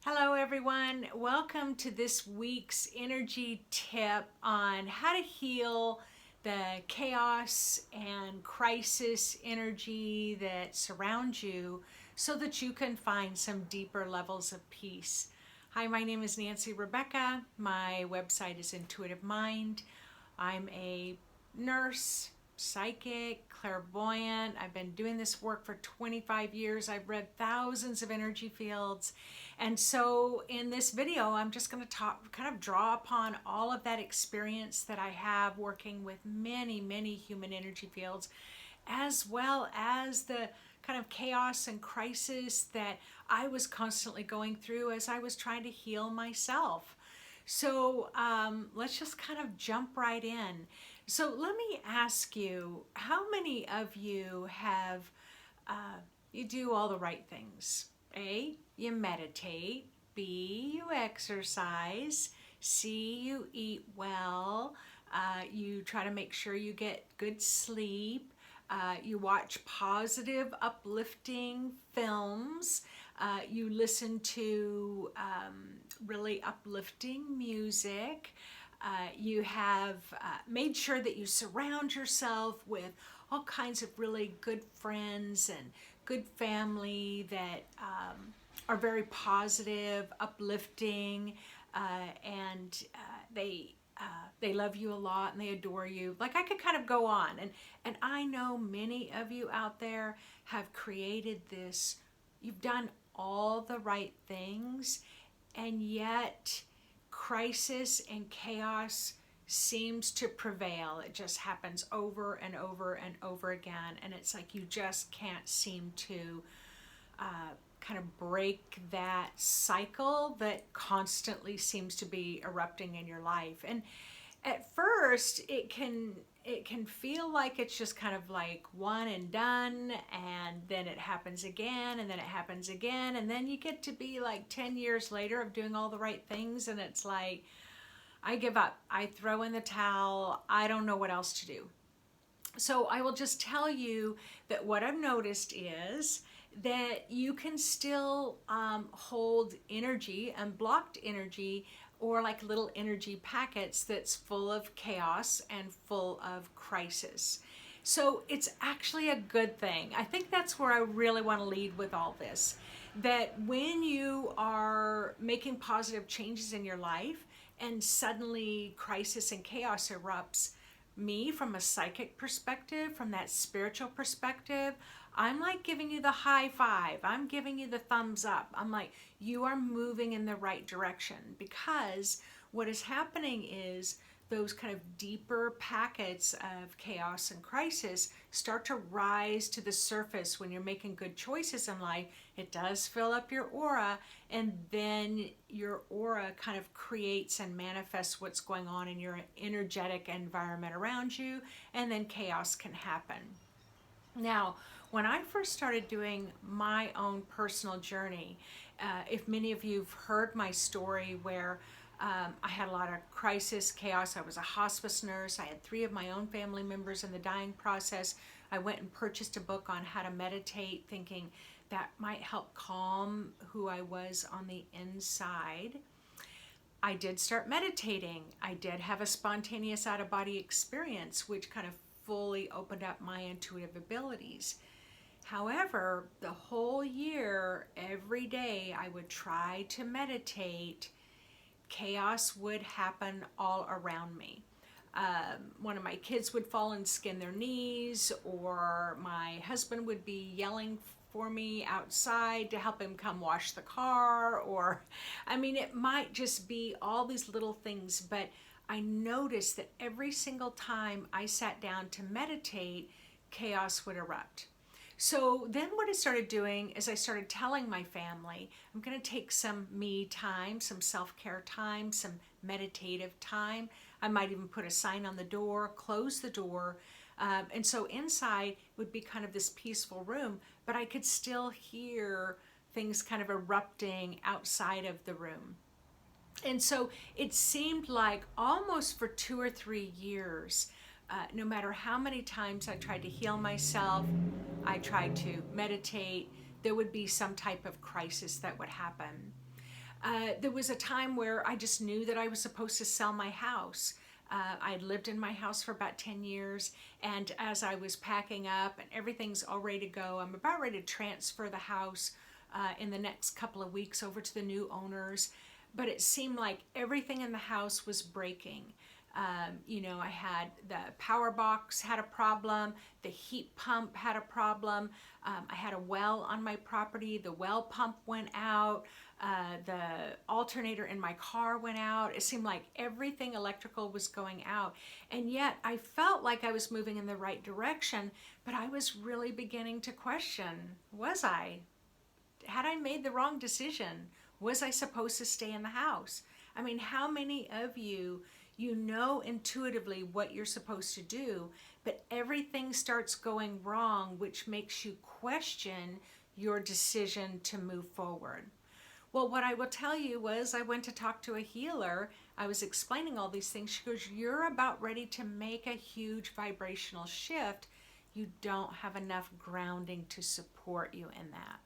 Hello, everyone. Welcome to this week's energy tip on how to heal the chaos and crisis energy that surrounds you so that you can find some deeper levels of peace. Hi, my name is Nancy Rebecca. My website is Intuitive Mind. I'm a nurse, psychic, clairvoyant. I've been doing this work for 25 years. I've read thousands of energy fields. And so in this video, I'm just going to kind of draw upon all of that experience that I have working with many, many human energy fields, as well as the kind of chaos and crisis that I was constantly going through as I was trying to heal myself. So let's just kind of jump right in. So let me ask you, how many of you have, you do all the right things? A, you meditate. B, you exercise. C, you eat well. You try to make sure you get good sleep. You watch positive, uplifting films. You listen to really uplifting music. You have made sure that you surround yourself with all kinds of really good friends and good family that are very positive, uplifting, and they love you a lot and they adore you. Like, I could kind of go on, and I know many of you out there have created this. You've done all the right things, and yet crisis and chaos seems to prevail. It just happens over and over and over again, and it's like you just can't seem to kind of break that cycle that constantly seems to be erupting in your life. And at first it can feel like it's just kind of like one and done, and then it happens again, and then it happens again, and then you get to be like 10 years later of doing all the right things, and it's like, I give up. I throw in the towel. I don't know what else to do. So I will just tell you that what I've noticed is that you can still hold energy, unblocked energy, or like little energy packets that's full of chaos and full of crisis. So it's actually a good thing. I think that's where I really want to lead with all this. That when you are making positive changes in your life and suddenly crisis and chaos erupts, me from a psychic perspective, from that spiritual perspective, I'm like giving you the high five. I'm giving you the thumbs up. I'm like, you are moving in the right direction, because what is happening is those kind of deeper packets of chaos and crisis start to rise to the surface when you're making good choices in life. It does fill up your aura, and then your aura kind of creates and manifests what's going on in your energetic environment around you, and then chaos can happen. Now, when I first started doing my own personal journey, if many of you have heard my story where I had a lot of crisis, chaos. I was a hospice nurse. I had 3 of my own family members in the dying process. I went and purchased a book on how to meditate, thinking that might help calm who I was on the inside. I did start meditating. I did have a spontaneous out-of-body experience, which kind of fully opened up my intuitive abilities. However, the whole year, every day, I would try to meditate. Chaos would happen all around me. One of my kids would fall and skin their knees, or my husband would be yelling for me outside to help him come wash the car, or, I mean, it might just be all these little things, but I noticed that every single time I sat down to meditate, chaos would erupt. So then what I started doing is I started telling my family, I'm going to take some me time, some self-care time, some meditative time. I might even put a sign on the door, close the door. And so inside would be kind of this peaceful room, but I could still hear things kind of erupting outside of the room. And so it seemed like almost for 2 or 3 years, no matter how many times I tried to heal myself, I tried to meditate, there would be some type of crisis that would happen. There was a time where I just knew that I was supposed to sell my house. I had lived in my house for about 10 years, and as I was packing up and everything's all ready to go, I'm about ready to transfer the house in the next couple of weeks over to the new owners. But it seemed like everything in the house was breaking. I had the power box had a problem, the heat pump had a problem, I had a well on my property, the well pump went out, the alternator in my car went out. It seemed like everything electrical was going out. And yet I felt like I was moving in the right direction, but I was really beginning to question, was I? Had I made the wrong decision? Was I supposed to stay in the house? I mean, how many of you know intuitively what you're supposed to do, but everything starts going wrong, which makes you question your decision to move forward? Well, what I will tell you was I went to talk to a healer. I was explaining all these things. She goes, you're about ready to make a huge vibrational shift. You don't have enough grounding to support you in that.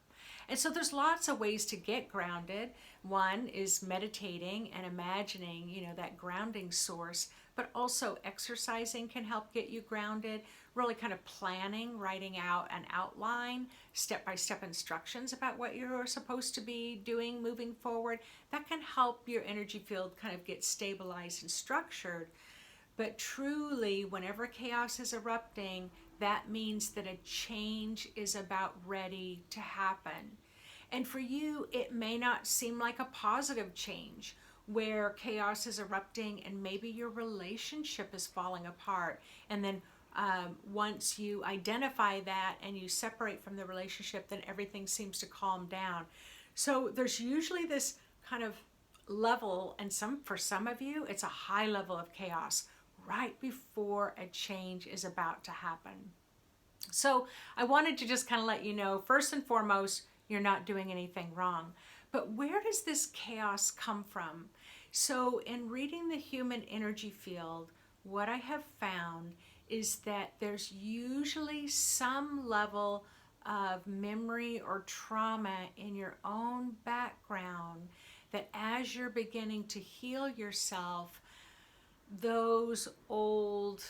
And so there's lots of ways to get grounded. One is meditating and imagining, that grounding source, but also exercising can help get you grounded. Really kind of planning, writing out an outline, step-by-step instructions about what you're supposed to be doing moving forward. That can help your energy field kind of get stabilized and structured. But truly, whenever chaos is erupting, that means that a change is about ready to happen. And for you, it may not seem like a positive change where chaos is erupting and maybe your relationship is falling apart. And then once you identify that and you separate from the relationship, then everything seems to calm down. So there's usually this kind of level, and for some of you, it's a high level of chaos right before a change is about to happen. So I wanted to just kind of let you know, first and foremost, you're not doing anything wrong. But where does this chaos come from? So in reading the human energy field, what I have found is that there's usually some level of memory or trauma in your own background that as you're beginning to heal yourself, those old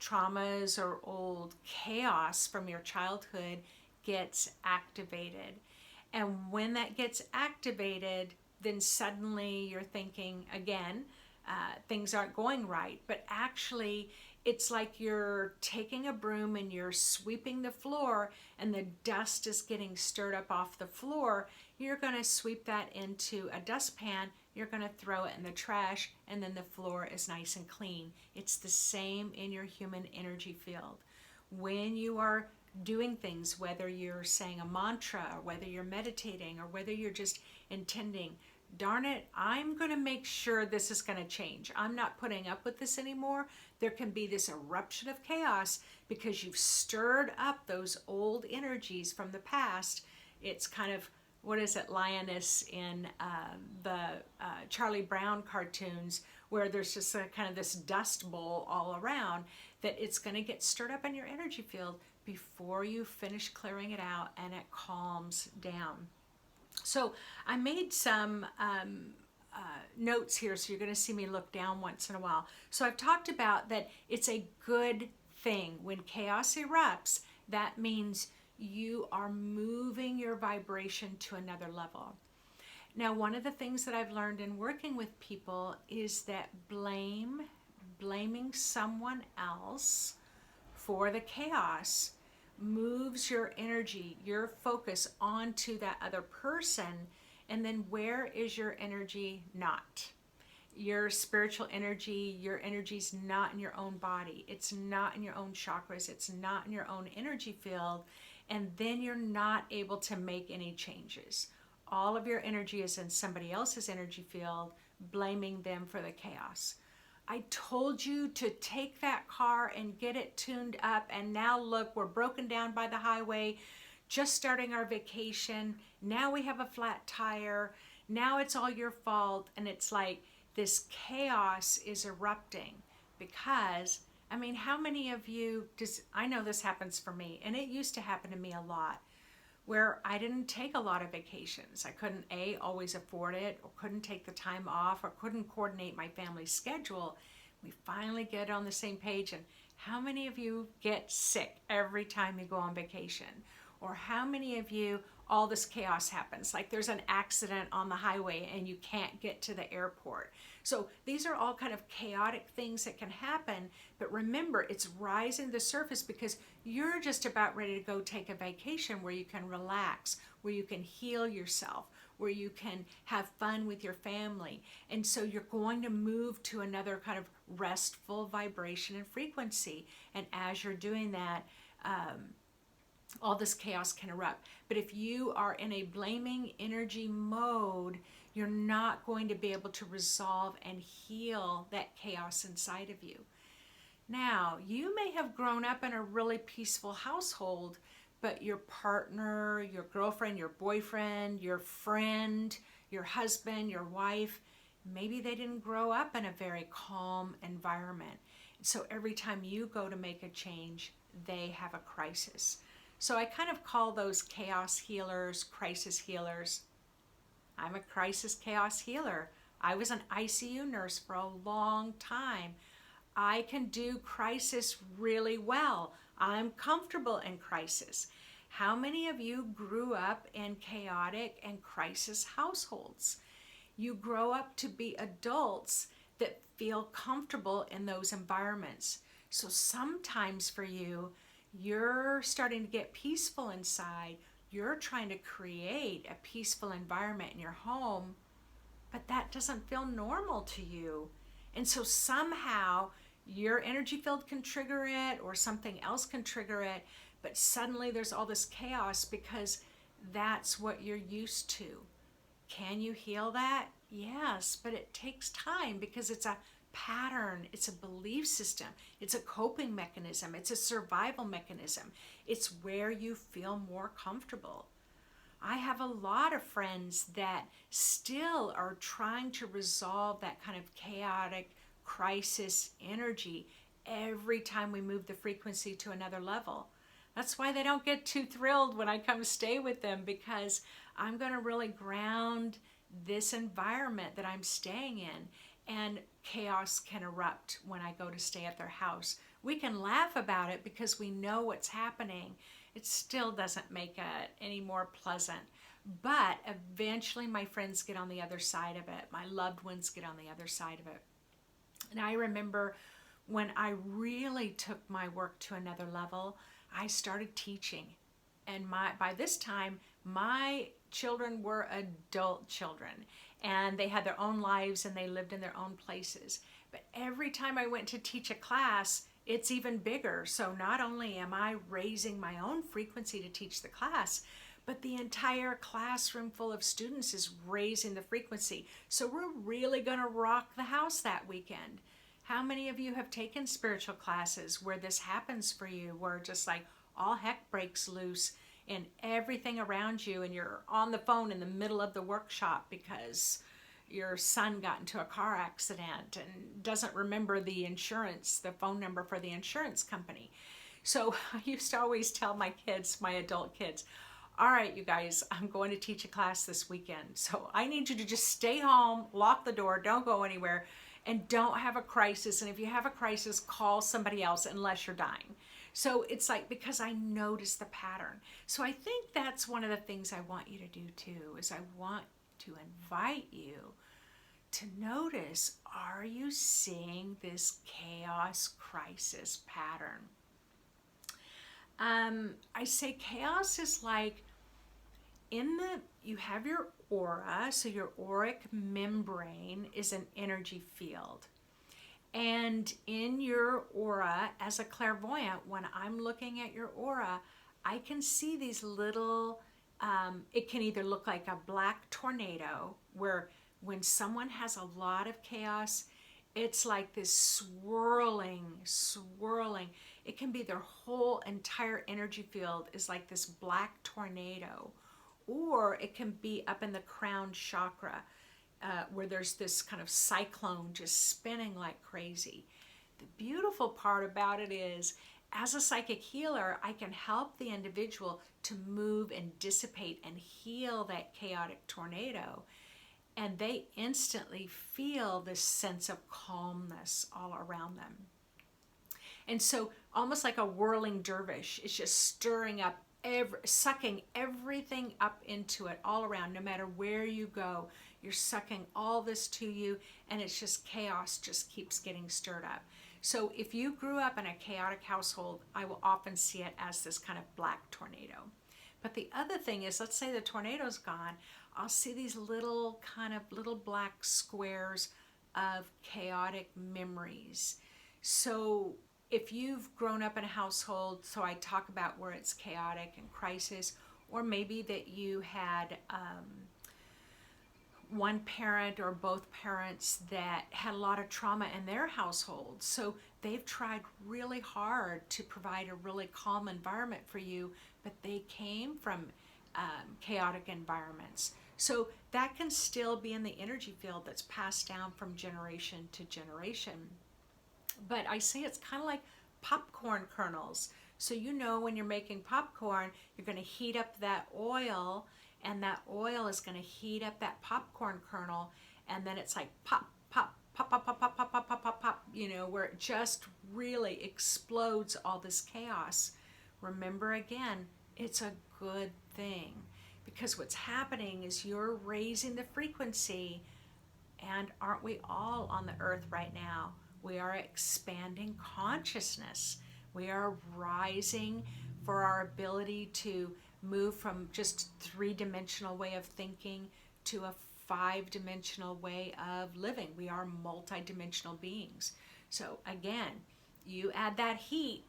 traumas or old chaos from your childhood gets activated. And when that gets activated, then suddenly you're thinking again, things aren't going right. But actually, it's like you're taking a broom and you're sweeping the floor and the dust is getting stirred up off the floor. You're going to sweep that into a dustpan. You're going to throw it in the trash, and then the floor is nice and clean. It's the same in your human energy field. When you are doing things, whether you're saying a mantra, or whether you're meditating, or whether you're just intending, darn it, I'm going to make sure this is going to change. I'm not putting up with this anymore. There can be this eruption of chaos because you've stirred up those old energies from the past. It's kind of, what is it, Lioness in the Charlie Brown cartoons, where there's just kind of this dust bowl all around, that it's going to get stirred up in your energy field before you finish clearing it out and it calms down. So I made some notes here, so you're going to see me look down once in a while. So I've talked about that it's a good thing. When chaos erupts, that means you are moving your vibration to another level. Now, one of the things that I've learned in working with people is that blaming someone else for the chaos moves your energy, your focus onto that other person. And then where is your energy not? Your spiritual energy, your energy's not in your own body. It's not in your own chakras. It's not in your own energy field. And then you're not able to make any changes. All of your energy is in somebody else's energy field, blaming them for the chaos. I told you to take that car and get it tuned up, and now look, we're broken down by the highway, just starting our vacation. Now we have a flat tire. Now it's all your fault. And it's like this chaos is erupting because, I mean, how many of you, I know this happens for me, and it used to happen to me a lot. where I didn't take a lot of vacations. I couldn't always afford it, or couldn't take the time off, or couldn't coordinate my family's schedule. We finally get on the same page. And how many of you get sick every time you go on vacation? Or how many of you, all this chaos happens, like there's an accident on the highway and you can't get to the airport. So these are all kind of chaotic things that can happen, but remember, it's rising to the surface because you're just about ready to go take a vacation where you can relax, where you can heal yourself, where you can have fun with your family. And so you're going to move to another kind of restful vibration and frequency. And as you're doing that, all this chaos can erupt. But if you are in a blaming energy mode, you're not going to be able to resolve and heal that chaos inside of you. Now, you may have grown up in a really peaceful household, but your partner, your girlfriend, your boyfriend, your friend, your husband, your wife, maybe they didn't grow up in a very calm environment. So every time you go to make a change, they have a crisis. So I kind of call those chaos healers, crisis healers. I'm a crisis chaos healer. I was an ICU nurse for a long time. I can do crisis really well. I'm comfortable in crisis. How many of you grew up in chaotic and crisis households? You grow up to be adults that feel comfortable in those environments. So sometimes for you, you're starting to get peaceful inside. You're trying to create a peaceful environment in your home, but that doesn't feel normal to you. And so somehow your energy field can trigger it, or something else can trigger it, but suddenly there's all this chaos because that's what you're used to. Can you heal that? Yes, but it takes time because it's a pattern, it's a belief system, it's a coping mechanism, it's a survival mechanism. It's where you feel more comfortable. I have a lot of friends that still are trying to resolve that kind of chaotic crisis energy every time we move the frequency to another level. That's why they don't get too thrilled when I come stay with them, because I'm going to really ground this environment that I'm staying in. And chaos can erupt when I go to stay at their house. We can laugh about it because we know what's happening. It still doesn't make it any more pleasant. But eventually my friends get on the other side of it. My loved ones get on the other side of it. And I remember when I really took my work to another level, I started teaching. And by this time, my children were adult children, and they had their own lives and they lived in their own places. But every time I went to teach a class, it's even bigger. So not only am I raising my own frequency to teach the class, but the entire classroom full of students is raising the frequency. So we're really going to rock the house that weekend. How many of you have taken spiritual classes where this happens for you, where just like all heck breaks loose and everything around you, and you're on the phone in the middle of the workshop because your son got into a car accident and doesn't remember the phone number for the insurance company. So I used to always tell my kids, my adult kids, all right, you guys, I'm going to teach a class this weekend. So I need you to just stay home, lock the door, don't go anywhere, and don't have a crisis. And if you have a crisis, call somebody else unless you're dying. So it's like, because I noticed the pattern. So I think that's one of the things I want you to do too, is I want to invite you to notice, are you seeing this chaos crisis pattern? I say chaos is like, you have your aura, so your auric membrane is an energy field. And in your aura, as a clairvoyant, when I'm looking at your aura, I can see these little, it can either look like a black tornado, where when someone has a lot of chaos, it's like this swirling. It can be their whole entire energy field is like this black tornado. Or it can be up in the crown chakra, where there's this kind of cyclone just spinning like crazy. The beautiful part about it is, as a psychic healer, I can help the individual to move and dissipate and heal that chaotic tornado. And they instantly feel this sense of calmness all around them. And so, almost like a whirling dervish, it's just stirring up, sucking everything up into it all around. No matter where you go, you're sucking all this to you, and it's just chaos just keeps getting stirred up. So if you grew up in a chaotic household, I will often see it as this kind of black tornado. But the other thing is, let's say the tornado's gone, I'll see these little black squares of chaotic memories. So if you've grown up in a household, so I talk about where it's chaotic and crisis, or maybe that you had one parent or both parents that had a lot of trauma in their household. So they've tried really hard to provide a really calm environment for you, but they came from chaotic environments. So that can still be in the energy field that's passed down from generation to generation. But I say it's kind of like popcorn kernels. So you know when you're making popcorn, you're going to heat up that oil, and that oil is going to heat up that popcorn kernel, and then it's like pop, pop, pop, pop, pop, pop, pop, pop, pop, pop, pop, where it just really explodes all this chaos. Remember again, it's a good thing, because what's happening is you're raising the frequency, and aren't we all on the earth right now? We are expanding consciousness. We are rising for our ability to move from just three-dimensional way of thinking to a five-dimensional way of living. We are multi-dimensional beings. So again, you add that heat,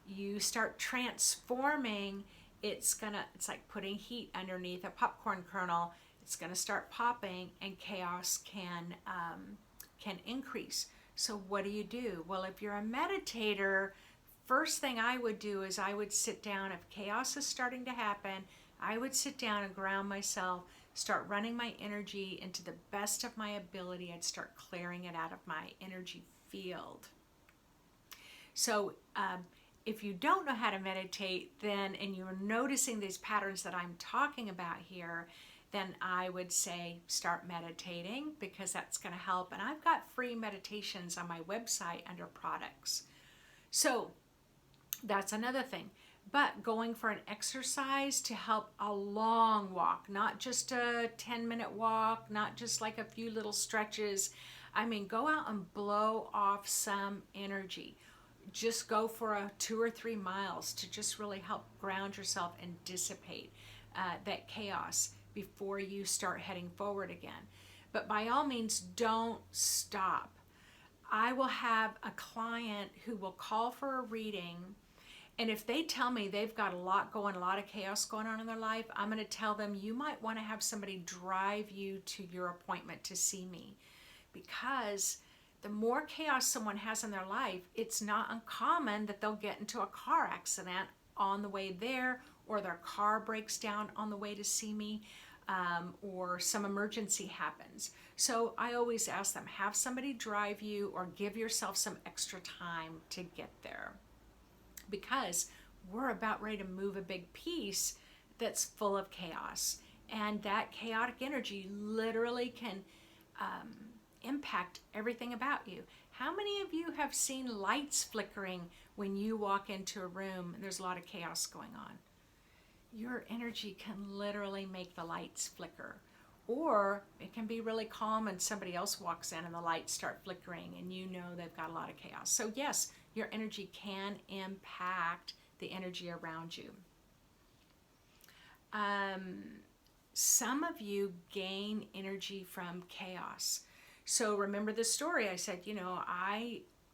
you start transforming. It's like putting heat underneath a popcorn kernel. It's gonna start popping, and chaos can increase. So what do? Well, if you're a meditator, first thing I would do is I would sit down. If chaos is starting to happen, I would sit down and ground myself, start running my energy into the best of my ability. I'd start clearing it out of my energy field. So if you don't know how to meditate, then, and you're noticing these patterns that I'm talking about here, then I would say start meditating, because that's going to help. And I've got free meditations on my website under products. So that's another thing. But going for an exercise to help, a long walk, not just a 10-minute walk, not just like a few little stretches. I mean, go out and blow off some energy. Just go for a 2 or 3 miles to just really help ground yourself and dissipate that chaos before you start heading forward again. But by all means, don't stop. I will have a client who will call for a reading, and if they tell me they've got a lot of chaos going on in their life, I'm going to tell them, you might want to have somebody drive you to your appointment to see me, because the more chaos someone has in their life, it's not uncommon that they'll get into a car accident on the way there, or their car breaks down on the way to see me, or some emergency happens. So I always ask them, have somebody drive you, or give yourself some extra time to get there, because we're about ready to move a big piece that's full of chaos, and that chaotic energy literally can impact everything about you. How many of you have seen lights flickering when you walk into a room and there's a lot of chaos going on? Your energy can literally make the lights flicker. Or it can be really calm and somebody else walks in and the lights start flickering and you know they've got a lot of chaos. So yes, your energy can impact the energy around you. Some of you gain energy from chaos. So remember the story I said,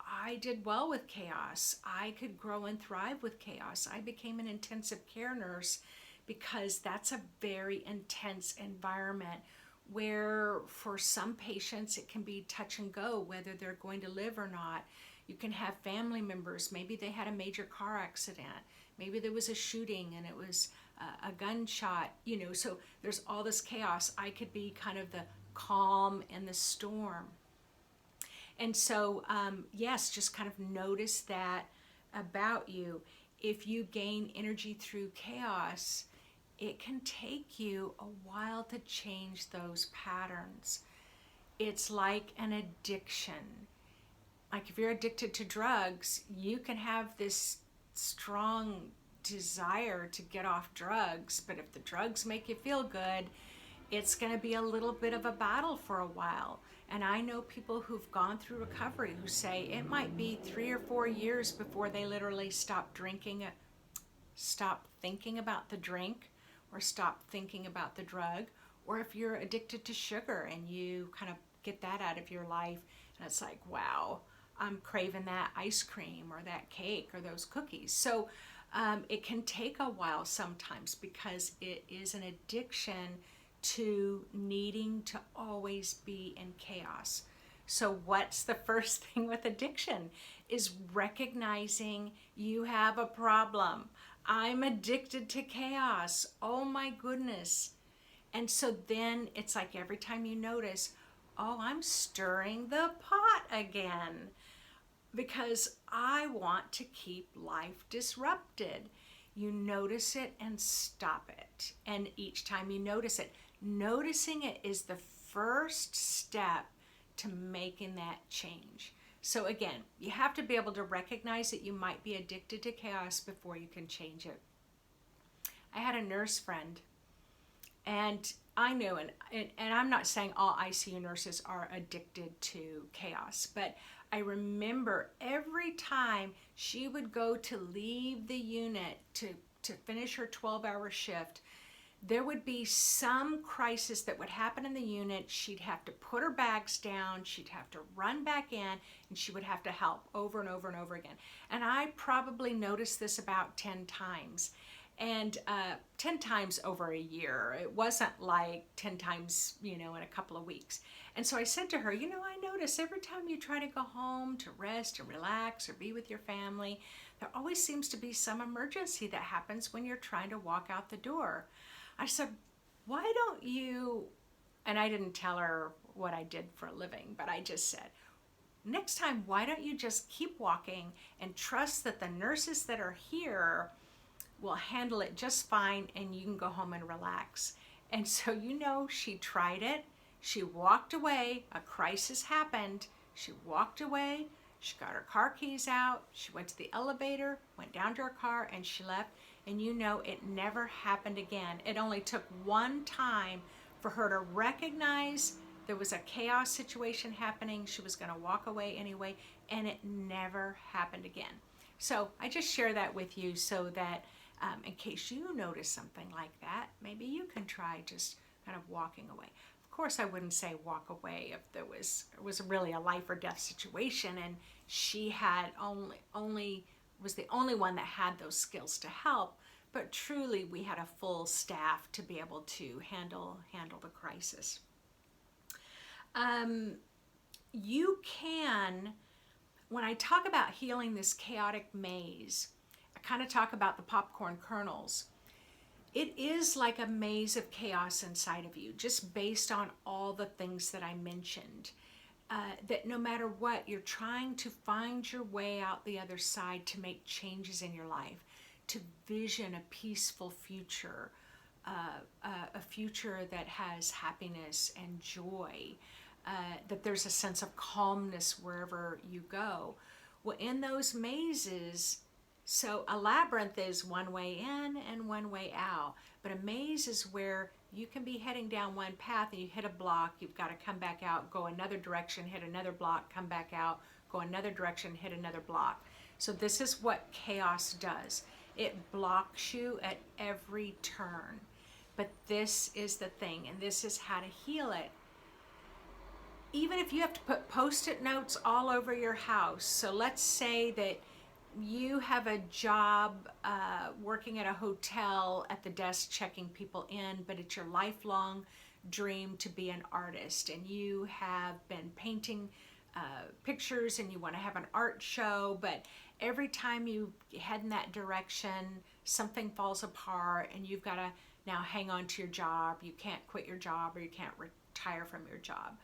I did well with chaos. I could grow and thrive with chaos. I became an intensive care nurse because that's a very intense environment where for some patients it can be touch and go whether they're going to live or not. You can have family members, maybe they had a major car accident, maybe there was a shooting and it was a gunshot, so there's all this chaos. I could be kind of the calm in the storm. And so, yes, just kind of notice that about you, if you gain energy through chaos, it can take you a while to change those patterns. It's like an addiction. Like if you're addicted to drugs, you can have this strong desire to get off drugs, but if the drugs make you feel good, it's going to be a little bit of a battle for a while. And I know people who've gone through recovery who say it might be 3 or 4 years before they literally stop drinking, stop thinking about the drink, or stop thinking about the drug. Or if you're addicted to sugar and you kind of get that out of your life, and it's like, wow, I'm craving that ice cream or that cake or those cookies. So it can take a while sometimes because it is an addiction to needing to always be in chaos. So what's the first thing with addiction is recognizing you have a problem. I'm addicted to chaos. Oh my goodness. And so then it's like every time you notice, oh, I'm stirring the pot again because I want to keep life disrupted. You notice it and stop it. And each time you notice it, noticing it is the first step to making that change. So again, you have to be able to recognize that you might be addicted to chaos before you can change it. I had a nurse friend, and I knew, and I'm not saying all ICU nurses are addicted to chaos, but I remember every time she would go to leave the unit to finish her 12-hour shift, there would be some crisis that would happen in the unit. She'd have to put her bags down, she'd have to run back in, and she would have to help over and over and over again. And I probably noticed this about 10 times. And 10 times over a year. It wasn't like 10 times, in a couple of weeks. And so I said to her, I notice every time you try to go home to rest and relax or be with your family, there always seems to be some emergency that happens when you're trying to walk out the door. I said, why don't you, and I didn't tell her what I did for a living, but I just said, next time, why don't you just keep walking and trust that the nurses that are here will handle it just fine and you can go home and relax. And so, she tried it. She walked away. A crisis happened. She walked away. She got her car keys out. She went to the elevator, went down to her car, and she left. And it never happened again. It only took one time for her to recognize there was a chaos situation happening. She was going to walk away anyway, and it never happened again. So I just share that with you so that in case you notice something like that, maybe you can try just kind of walking away. Of course, I wouldn't say walk away if it was really a life or death situation and she had was the only one that had those skills to help. But truly, we had a full staff to be able to handle the crisis. You can, when I talk about healing this chaotic maze, I kind of talk about the popcorn kernels. It is like a maze of chaos inside of you, just based on all the things that I mentioned. That no matter what, you're trying to find your way out the other side to make changes in your life, to vision a peaceful future, a future that has happiness and joy, that there's a sense of calmness wherever you go. Well, in those mazes, so a labyrinth is one way in and one way out, but a maze is where you can be heading down one path and you hit a block, you've got to come back out, go another direction, hit another block, come back out, go another direction, hit another block. So this is what chaos does. It blocks you at every turn. But this is the thing, and this is how to heal it. Even if you have to put Post-it notes all over your house, so let's say that you have a job working at a hotel at the desk checking people in, but it's your lifelong dream to be an artist, and you have been painting pictures and you want to have an art show, but every time you head in that direction, something falls apart and you've got to now hang on to your job. You can't quit your job or you can't retire from your job.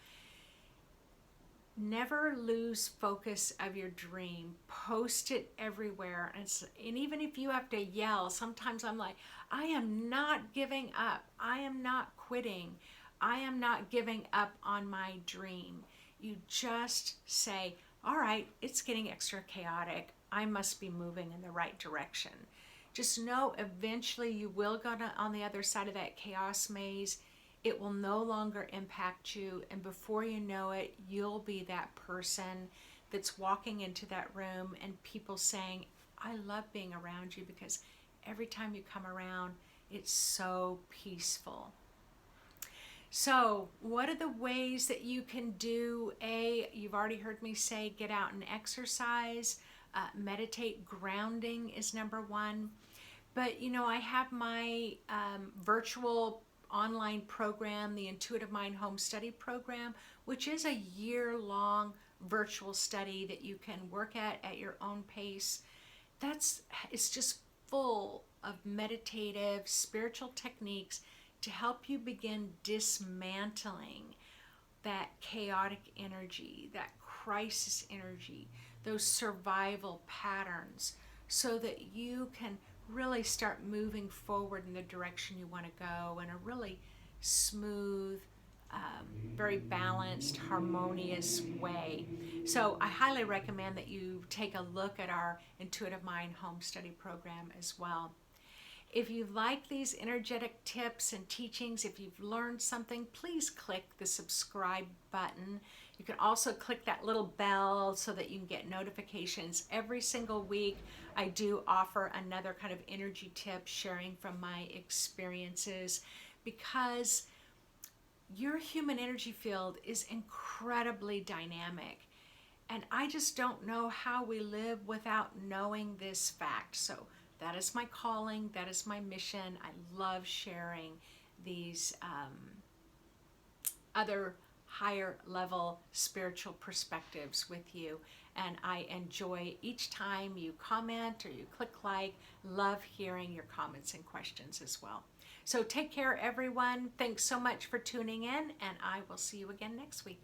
never lose focus of your dream. Post it everywhere. And even if you have to yell, sometimes I'm like, I am not giving up. I am not quitting. I am not giving up on my dream. You just say, all right, it's getting extra chaotic. I must be moving in the right direction. Just know eventually you will go on the other side of that chaos maze. It will no longer impact you, and before you know it, you'll be that person that's walking into that room and people saying, I love being around you because every time you come around, it's so peaceful. So, what are the ways that you can do? You've already heard me say get out and exercise, meditate, grounding is number one. But I have my virtual online program, the Intuitive Mind Home Study Program, which is a year-long virtual study that you can work at your own pace. It's just full of meditative, spiritual techniques to help you begin dismantling that chaotic energy, that crisis energy, those survival patterns, so that you can really start moving forward in the direction you want to go in a really smooth, very balanced, harmonious way. So I highly recommend that you take a look at our Intuitive Mind Home Study Program as well. If you like these energetic tips and teachings, if you've learned something, please click the subscribe button. You can also click that little bell so that you can get notifications. Every single week, I do offer another kind of energy tip sharing from my experiences, because your human energy field is incredibly dynamic. And I just don't know how we live without knowing this fact. So that is my calling. That is my mission. I love sharing these other higher level spiritual perspectives with you. And I enjoy each time you comment or you click like. Love hearing your comments and questions as well. So take care, everyone. Thanks so much for tuning in, and I will see you again next week.